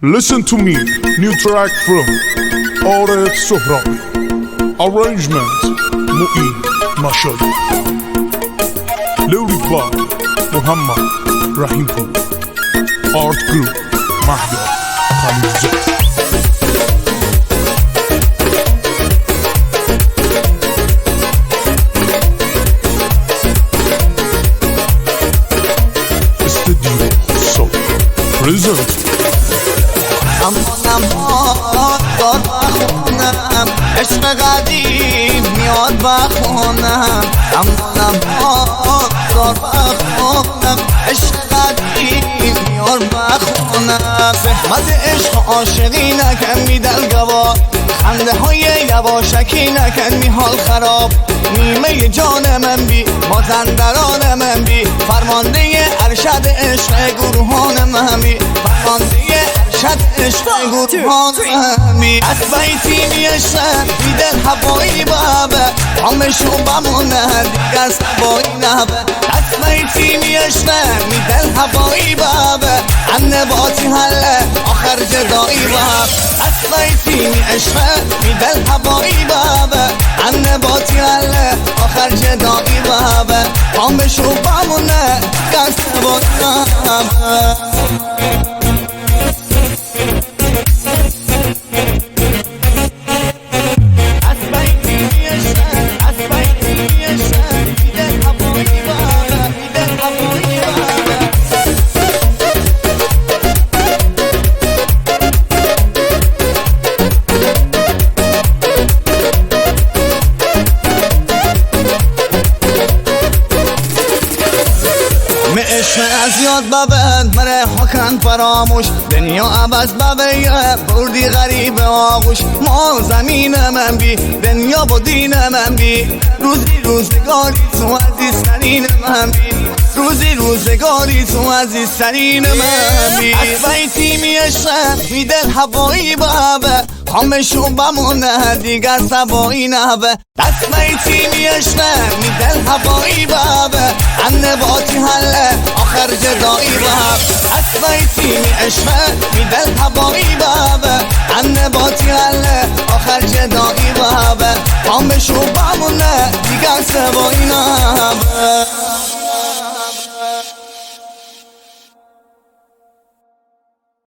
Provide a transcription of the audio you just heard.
Listen to me, new track from Arif Sohrabi. Arrangement Mu'in Mashadi. Lyric by Muhammad Rahimpour. Art Group Mahya Khalilzad. Studio Soul present. داد بخونم عشق قدیم میاد بخونم داد بخونم عشق قدیم میاد بخونم زحمت عشق عاشقی نکن می دلگوا خنده های یواشکی نکن می حال خراب نیمه جان من بی مازندران من بی فرمانده ارشد عشق گروهان من بی فرمانده ارشد عشق گروهان من بی از بیتی میشم بیدن هوایی بابه همشو بمونه دیگر سبایی نبه از بیتی میشم بیدن هوایی بابه انباتی حله آخر جدایی باب از بیتی میشم بیدن هوایی بابه انباتی حله آخر جدایی بابه همشو بمونه دیگر سبایی نبه از یاد ببند مره حکن فراموش دنیا عوض ببیه بردی غریب آغوش ما زمین من بی دنیا با دین من بی روزگاری تو عزیزترین من بی روزگاری تو عزیزترین من بی از بیتی میشم میدل هوایی بابه همشو بمونه دیگر سبایی نبه دست بیتی میشم میدل هوایی بابه انباتی حله آخر جدایی باب از بیتی میشم میدل هوایی بابه انباتی حله آخر جدایی بابه همشو بمونه دیگر سبایی نبه